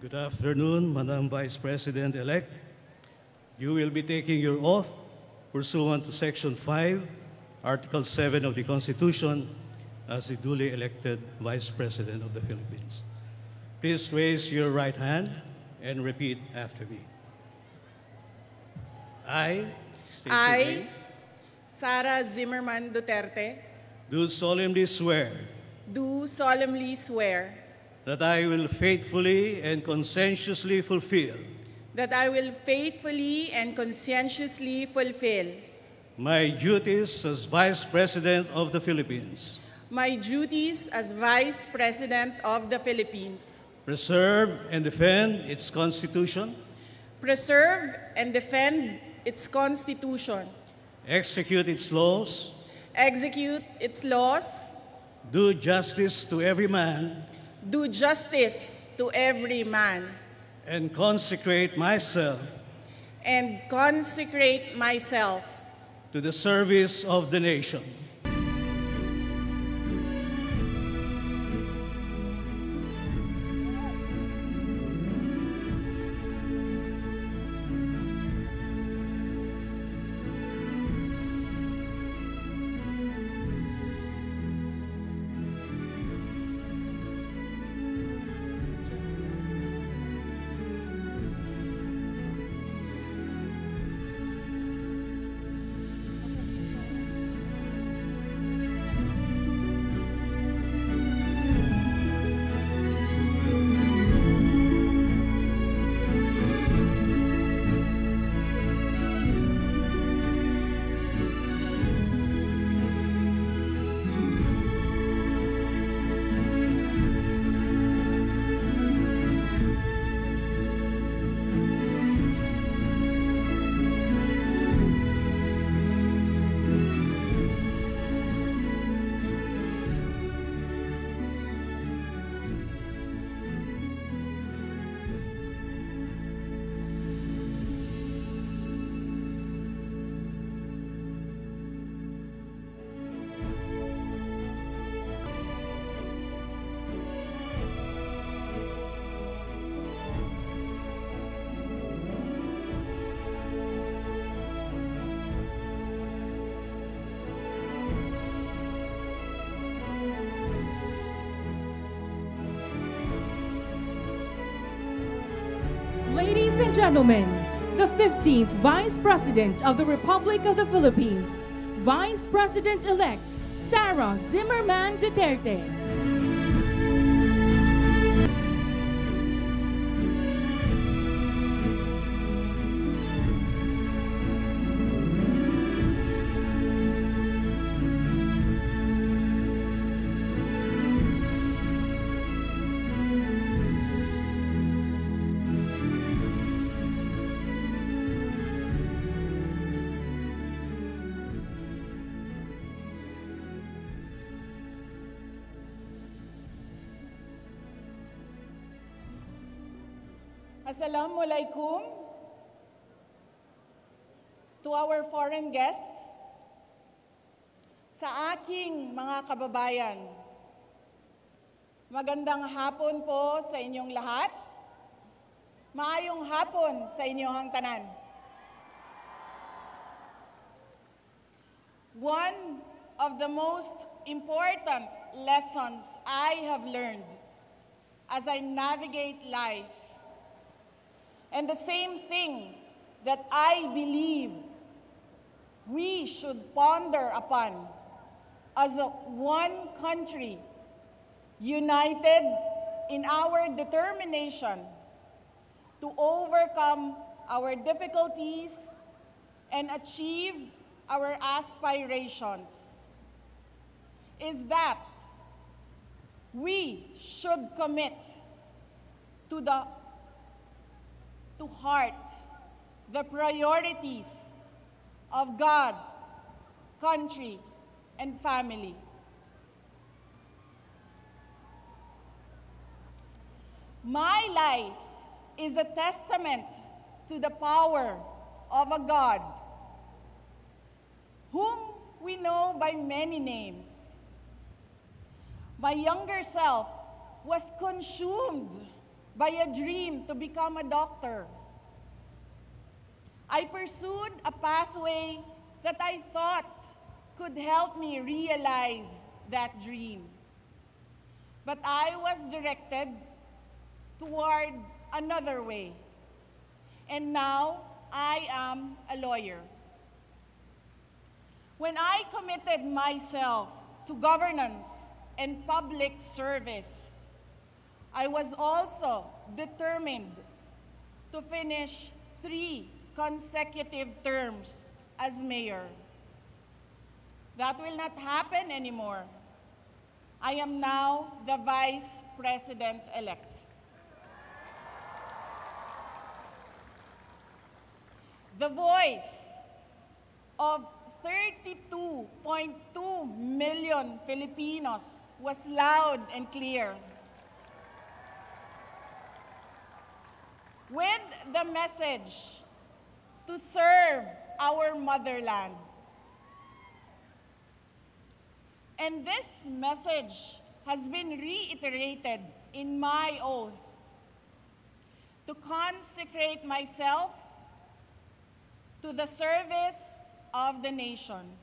Good afternoon, Madam Vice President-elect. You will be taking your oath pursuant to Section 5, Article 7 of the Constitution as the duly elected Vice President of the Philippines. Please raise your right hand and repeat after me. I, state your name, Sara Duterte, do solemnly swear do solemnly swear that I will faithfully and conscientiously fulfill that I will faithfully and conscientiously fulfill my duties as Vice President of the Philippines, my duties as Vice President of the Philippines, preserve and defend its Constitution, preserve and defend its Constitution, execute its laws, execute its laws, do justice to every man, do justice to every man, and consecrate myself to the service of the nation. Ladies and gentlemen, the 15th Vice President of the Republic of the Philippines, Vice President-elect Sara Duterte. Assalamualaikum to our foreign guests, sa aking mga kababayan. Magandang hapon po sa inyong lahat. Maayong hapon sa inyong tanan. One of the most important lessons I have learned as I navigate life, and the same thing that I believe we should ponder upon as one country, united in our determination to overcome our difficulties and achieve our aspirations, is that we should commit to heart the priorities of God, country, and family. My life is a testament to the power of a God whom we know by many names. My younger self was consumed by a dream to become a doctor. I pursued a pathway that I thought could help me realize that dream. But I was directed toward another way. And now I am a lawyer. When I committed myself to governance and public service, I was also determined to finish 3 consecutive terms as mayor. That will not happen anymore. I am now the Vice President-elect. The voice of 32.2 million Filipinos was loud and clear. With the message to serve our motherland. And this message has been reiterated in my oath to consecrate myself to the service of the nation.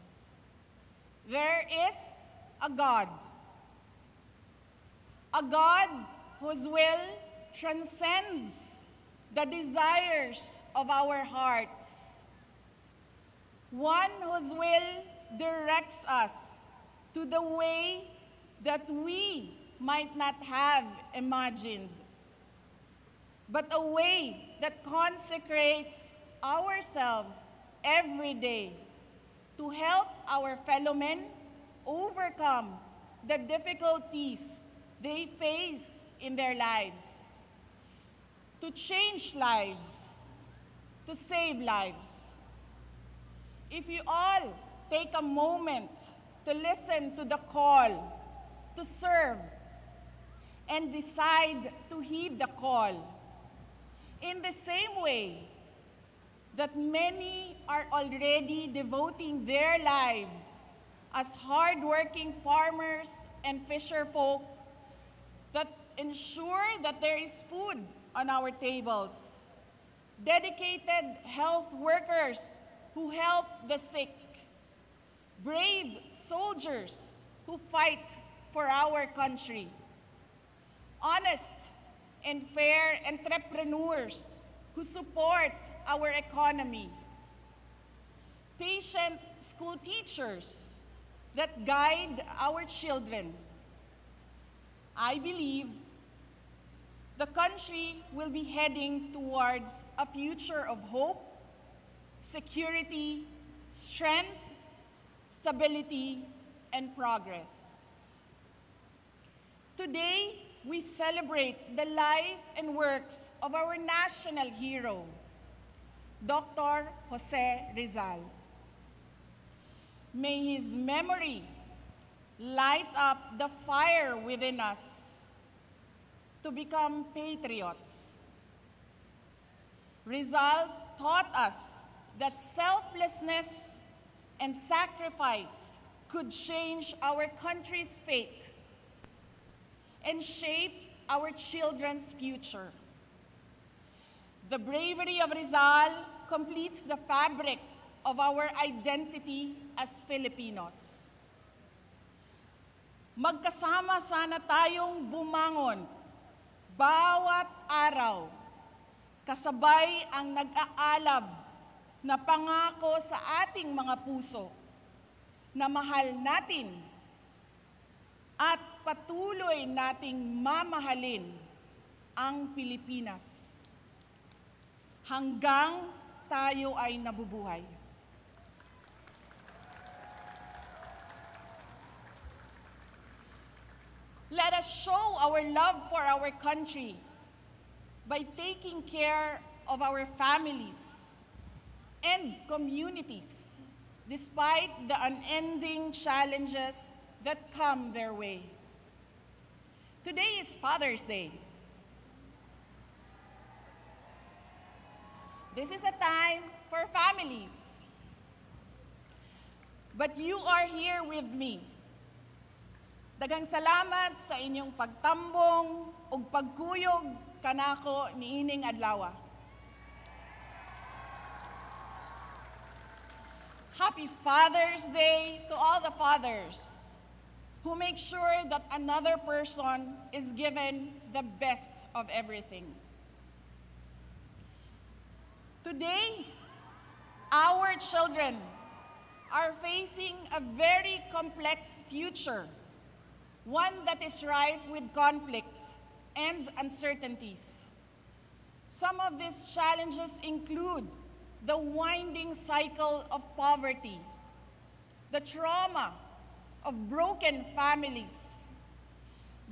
There is a God whose will transcends the desires of our hearts, one whose will directs us to the way that we might not have imagined, but a way that consecrates ourselves every day to help our fellow men overcome the difficulties they face in their lives, to change lives, to save lives. If you all take a moment to listen to the call to serve and decide to heed the call, in the same way that many are already devoting their lives as hardworking farmers and fisherfolk that ensure that there is food on our tables, dedicated health workers who help the sick, brave soldiers who fight for our country, honest and fair entrepreneurs who support our economy, patient school teachers that guide our children. I believe the country will be heading towards a future of hope, security, strength, stability, and progress. Today, we celebrate the life and works of our national hero, Dr. Jose Rizal. May his memory light up the fire within us to become patriots. Rizal taught us that selflessness and sacrifice could change our country's fate and shape our children's future. The bravery of Rizal completes the fabric of our identity as Filipinos. Magkasama sana tayong bumangon bawat araw, kasabay ang nag-aalab na pangako sa ating mga puso na mahal natin at patuloy nating mamahalin ang Pilipinas hanggang tayo ay nabubuhay. Let us show our love for our country by taking care of our families and communities despite the unending challenges that come their way. Today is Father's Day. This is a time for families. But you are here with me Daghang salamat sa inyong pagtambong ug pagkuyog kanako niining adlaw. Happy Father's Day to all the fathers who make sure that another person is given the best of everything. Today, our children are facing a very complex future, one that is rife with conflicts and uncertainties. Some of these challenges include the winding cycle of poverty, the trauma of broken families,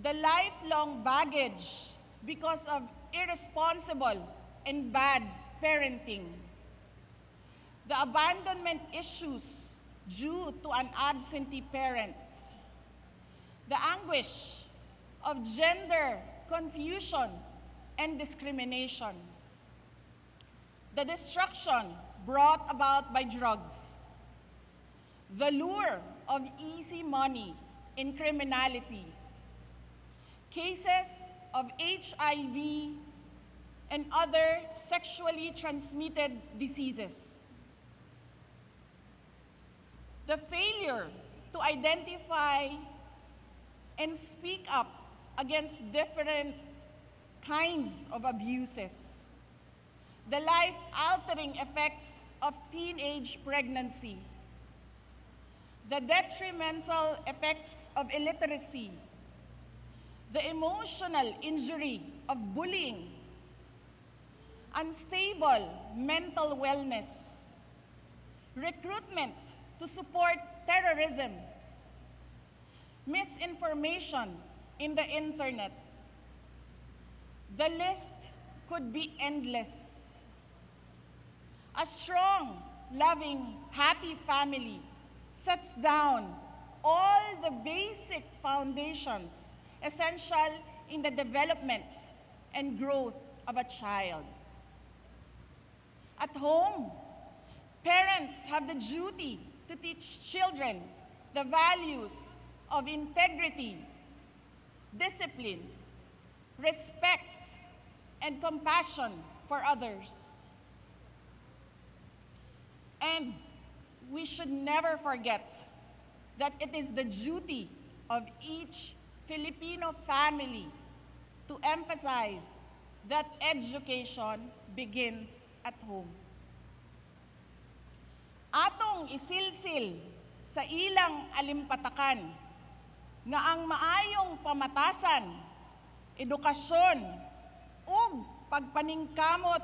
the lifelong baggage because of irresponsible and bad parenting, the abandonment issues due to an absentee parent, the anguish of gender confusion and discrimination, the destruction brought about by drugs, the lure of easy money in criminality, cases of HIV and other sexually transmitted diseases, the failure to identify and speak up against different kinds of abuses, the life-altering effects of teenage pregnancy, the detrimental effects of illiteracy, the emotional injury of bullying, unstable mental wellness, recruitment to support terrorism, misinformation in the internet. The list could be endless. A strong, loving, happy family sets down all the basic foundations essential in the development and growth of a child. At home, parents have the duty to teach children the values of integrity, discipline, respect, and compassion for others. And we should never forget that it is the duty of each Filipino family to emphasize that education begins at home. Atong isilsil sa ilang alimpatakan nga ang maayong pamatasan, edukasyon, ug pagpaningkamot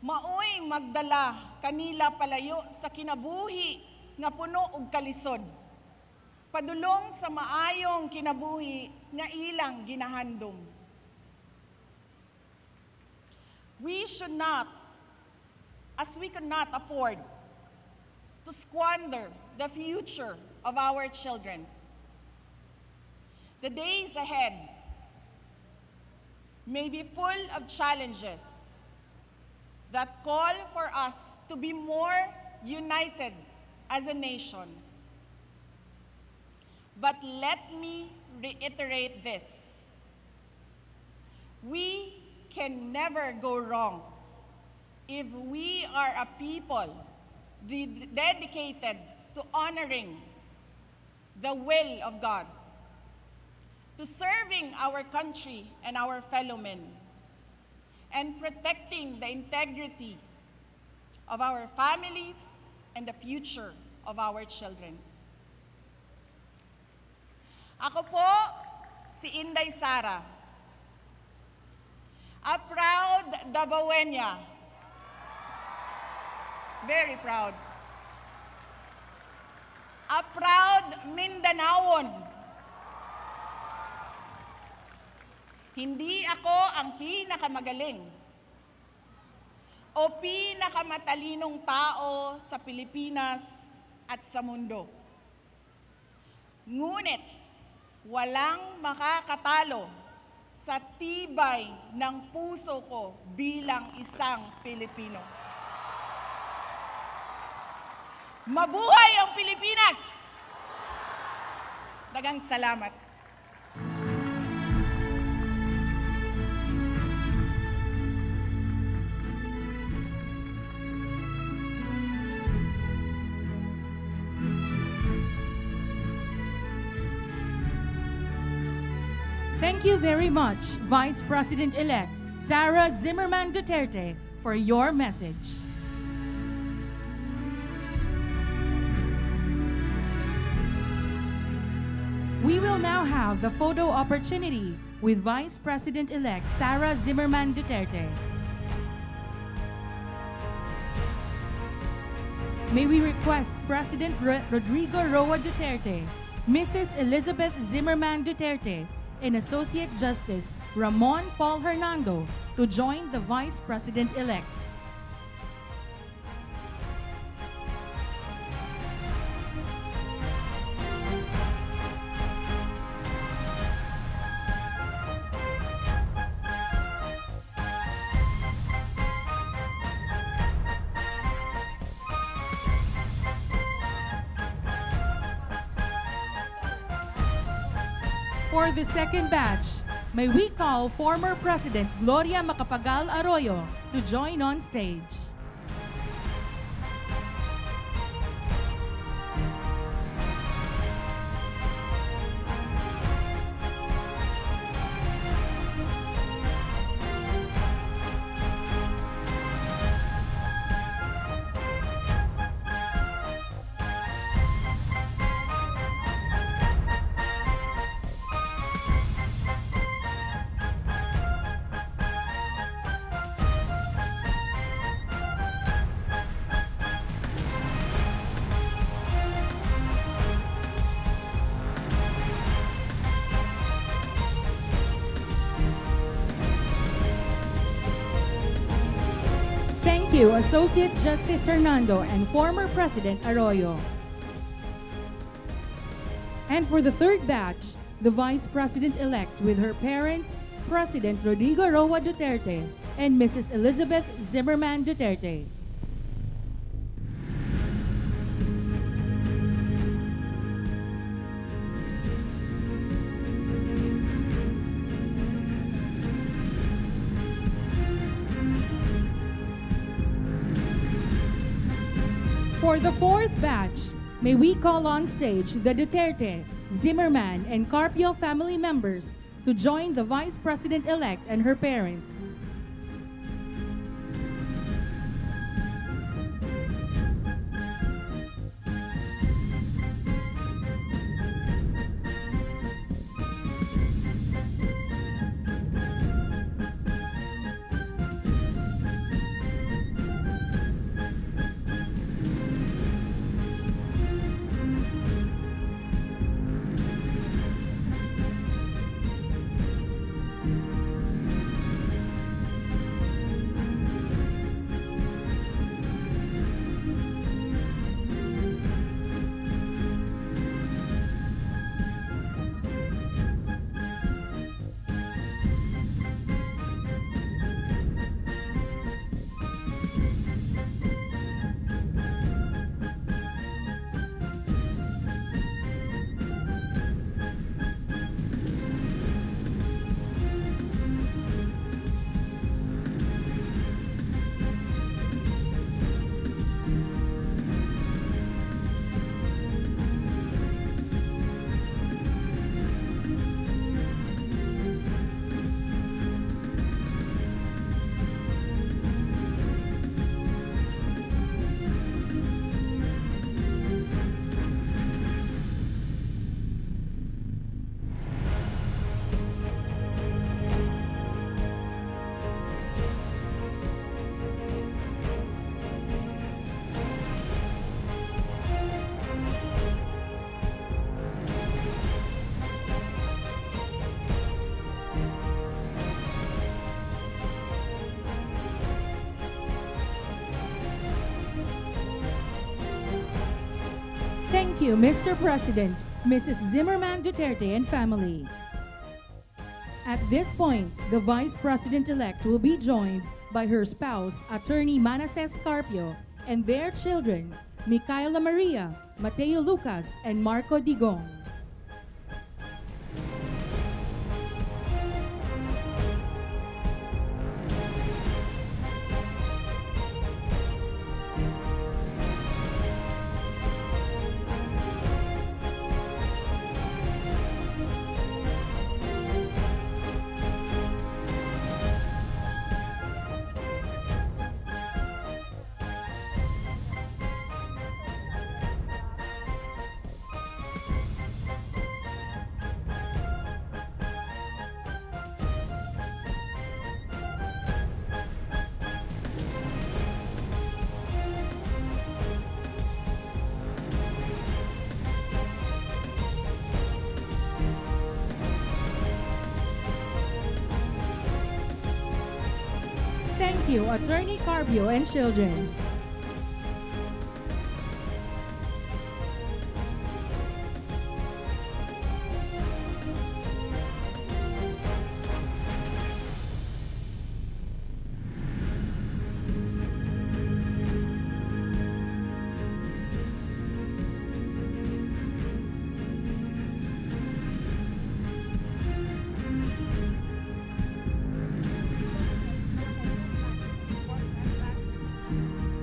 maoy magdala kanila palayo sa kinabuhi nga puno og kalisod, padulong sa maayong kinabuhi nga ilang ginahandom. We should not, as we could not afford to squander the future of our children. The days ahead may be full of challenges that call for us to be more united as a nation. But let me reiterate this. We can never go wrong if we are a people dedicated to honoring the will of God, to serving our country and our fellow men, and protecting the integrity of our families and the future of our children. Ako po si Inday Sara, a proud Davaoeña, very proud, a proud Mindanaon. Hindi ako ang pinakamagaling o pinakamatalinong tao sa Pilipinas at sa mundo. Ngunit walang makakatalo sa tibay ng puso ko bilang isang Pilipino. Mabuhay ang Pilipinas! Daghang salamat. Thank you very much, Vice President-elect Sara Zimmerman Duterte, for your message. We will now have the photo opportunity with Vice President-elect Sara Zimmerman Duterte. May we request President Rodrigo Roa Duterte, Mrs. Elizabeth Zimmerman Duterte, and Associate Justice Ramon Paul Hernando to join the Vice President-elect. For the second batch, may we call former President Gloria Macapagal Arroyo to join on stage. Thank you, Associate Justice Hernando and former President Arroyo. And for the third batch, the Vice President-elect with her parents, President Rodrigo Roa Duterte and Mrs. Elizabeth Zimmerman Duterte. For the fourth batch, may we call on stage the Duterte, Zimmerman, and Carpio family members to join the Vice President-elect and her parents. Thank you, Mr. President, Mrs. Zimmerman Duterte and family. At this point, the Vice President-elect will be joined by her spouse, Attorney Manases Carpio, and their children, Micaela Maria, Mateo Lucas, and Marco Digong. Thank you, Attorney Carbio and children.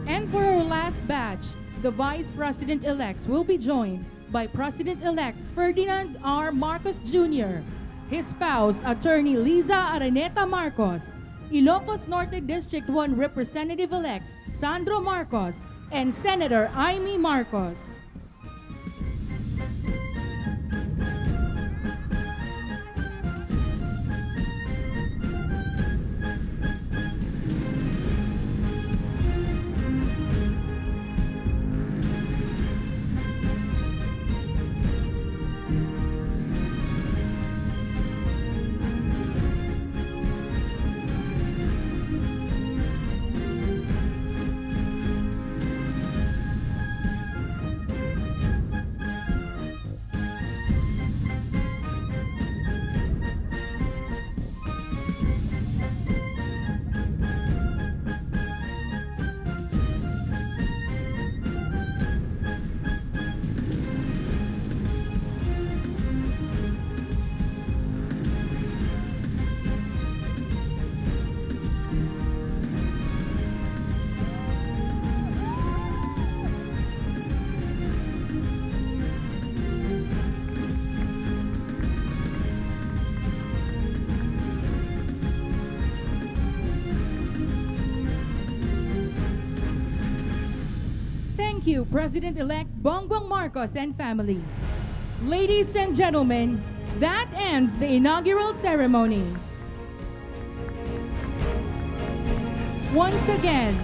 And for our last batch, the Vice President-elect will be joined by President-elect Ferdinand R. Marcos Jr., his spouse, Attorney Liza Araneta Marcos, Ilocos Norte District 1 Representative-elect Sandro Marcos, and Senator Amy Marcos. Thank you, President-elect Bongbong Marcos and family. Ladies and gentlemen, that ends the inaugural ceremony. Once again,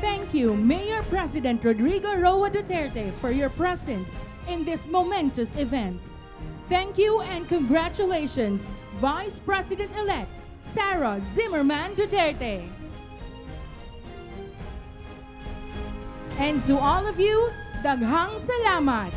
thank you, Mayor President Rodrigo Roa Duterte, for your presence in this momentous event. Thank you and congratulations, Vice President-elect Sara Zimmerman Duterte. And to all of you, daghang salamat.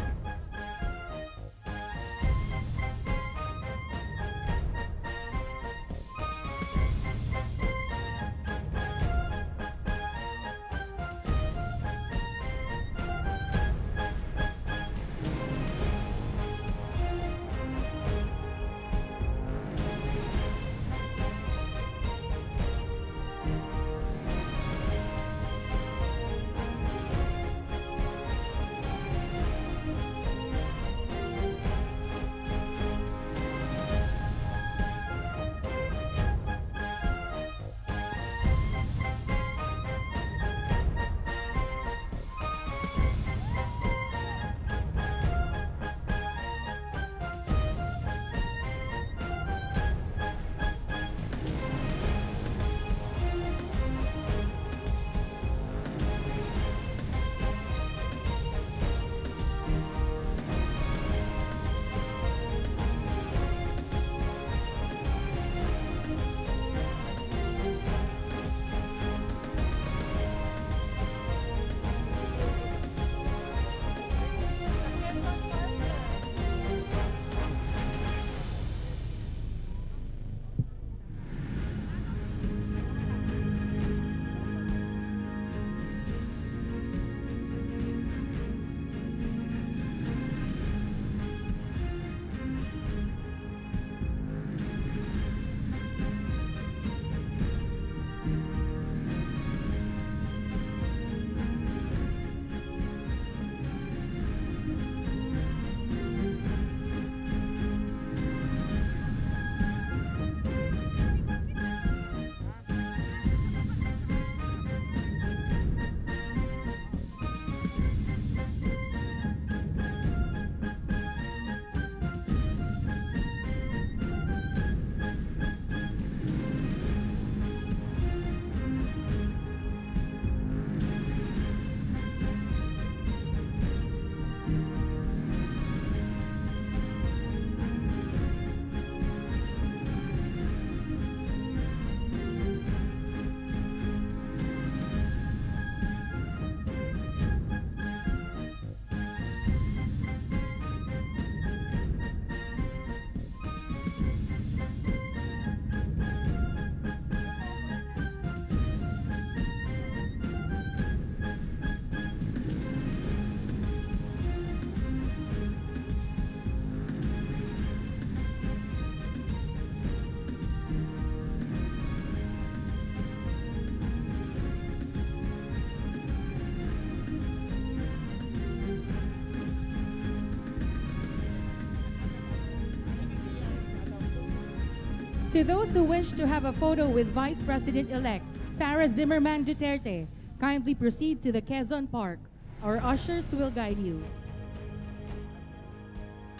To those who wish to have a photo with Vice President-elect Sara Zimmerman Duterte, kindly proceed to the Quezon Park. Our ushers will guide you.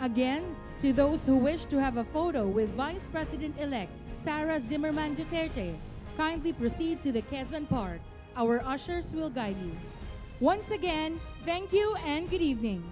Again, to those who wish to have a photo with Vice President-elect Sara Zimmerman Duterte, kindly proceed to the Quezon Park. Our ushers will guide you. Once again, thank you and good evening.